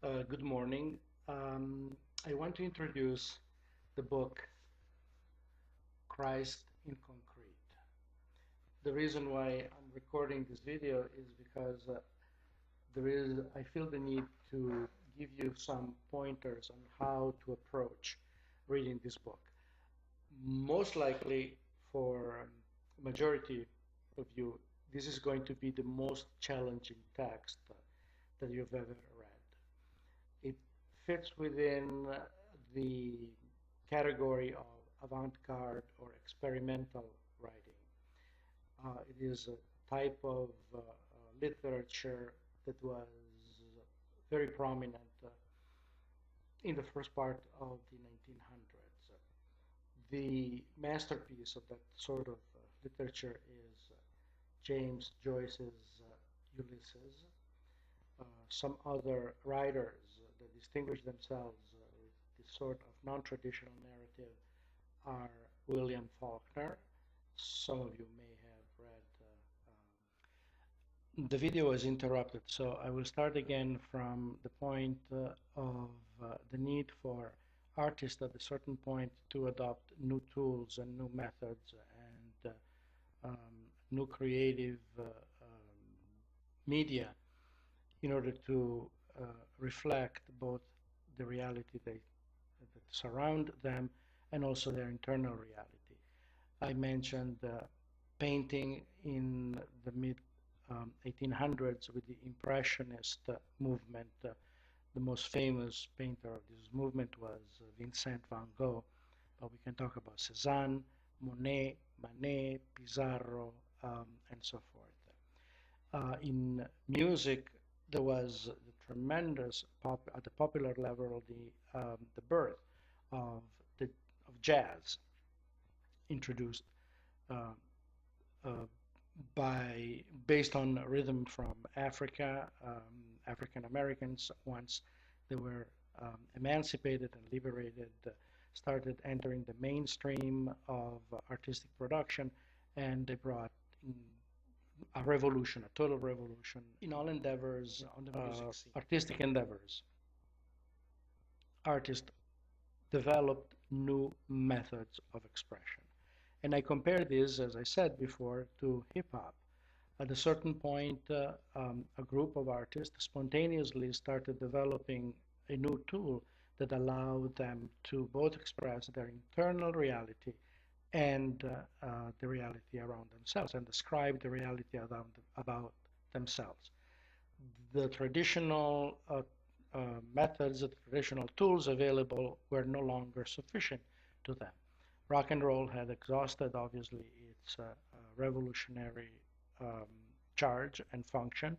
Good morning. I want to introduce the book Christ in Concrete. The reason why I'm recording this video is because I feel the need to give you some pointers on how to approach reading this book. Most likely for majority of you, this is going to be the most challenging text that you've ever read. It fits within the category of avant-garde or experimental writing. It is a type of literature that was very prominent in the first part of the 1900s. The masterpiece of that sort of literature is James Joyce's Ulysses. Some other writers that distinguish themselves with this sort of non-traditional narrative are William Faulkner. Some of you may have read. The video was interrupted, so I will start again from the point of the need for artists at a certain point to adopt new tools and new methods and new creative media in order to reflect both the reality that surround them and also their internal reality. I mentioned painting in the mid 1800s with the Impressionist movement. The most famous painter of this movement was Vincent van Gogh, but we can talk about Cézanne, Monet, Manet, Pissarro, and so forth. In music, there was the tremendous at the popular level the birth of jazz, introduced based on rhythm from Africa. African Americans, once they were emancipated and liberated, started entering the mainstream of artistic production, and they brought a revolution, a total revolution in all endeavors, on the music scene. Artistic endeavors. Artists developed new methods of expression. And I compare this, as I said before, to hip-hop. At a certain point, a group of artists spontaneously started developing a new tool that allowed them to both express their internal reality and the reality around themselves, and describe the reality about themselves. The traditional methods, the traditional tools available were no longer sufficient to them. Rock and roll had exhausted, obviously, its revolutionary charge and function.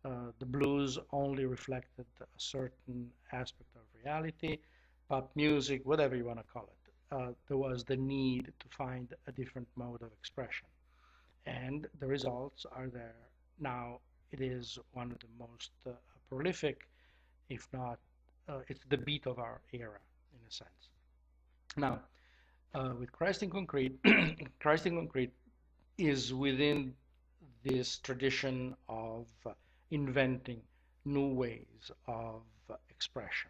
The blues only reflected a certain aspect of reality. Pop music, whatever you want to call it, there was the need to find a different mode of expression. And the results are there. Now it is one of the most prolific, if not, it's the beat of our era, in a sense. Now, with Christ in Concrete, Christ in Concrete is within this tradition of inventing new ways of expression.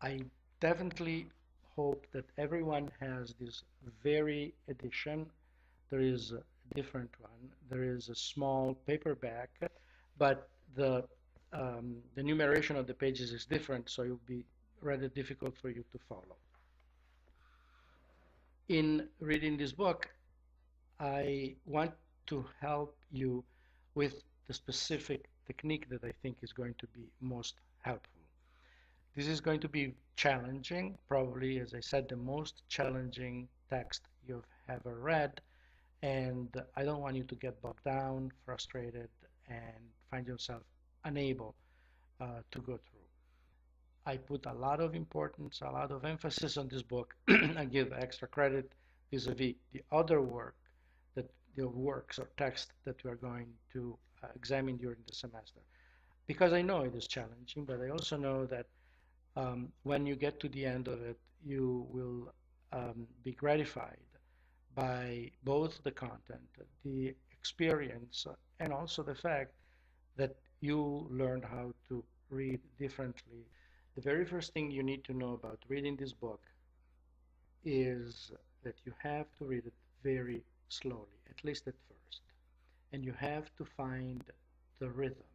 I definitely hope that everyone has this very edition. There is a different one. There is a small paperback, but the numeration of the pages is different, so it will be rather difficult for you to follow. In reading this book, I want to help you with the specific technique that I think is going to be most helpful. This is going to be challenging, probably, as I said, the most challenging text you've ever read, and I don't want you to get bogged down, frustrated, and find yourself unable to go through. I put a lot of importance, a lot of emphasis on this book. I give extra credit vis-a-vis the other works or text that we are going to examine during the semester. Because I know it is challenging, but I also know that when you get to the end of it, you will be gratified by both the content, the experience, and also the fact that you learned how to read differently, the very first thing you need to know about reading this book is that you have to read it very slowly, at least at first. And you have to find the rhythm.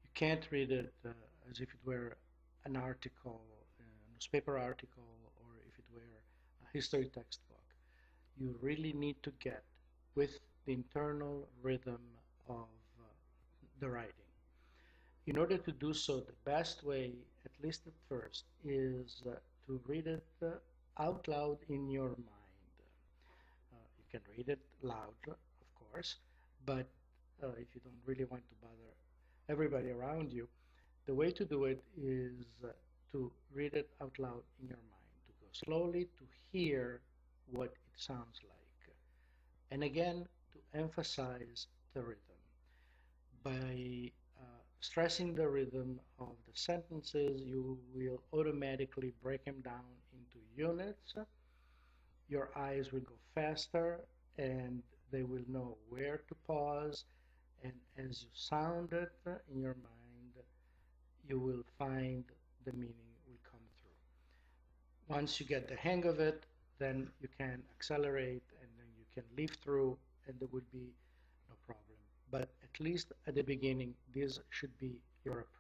You can't read it as if it were an article, a newspaper article, or if it were a history textbook. You really need to get with the internal rhythm of the writing. In order to do so, the best way, at least at first, is to read it out loud in your mind. You can read it loud, of course, but if you don't really want to bother everybody around you, the way to do it is to read it out loud in your mind, to go slowly, to hear what it sounds like. And again, to emphasize the rhythm. By stressing the rhythm of the sentences, you will automatically break them down into units. Your eyes will go faster and they will know where to pause. And as you sound it in your mind, you will find the meaning will come through. Once you get the hang of it, then you can accelerate and then you can leaf through and there would be no problem. But at least at the beginning, this should be your approach.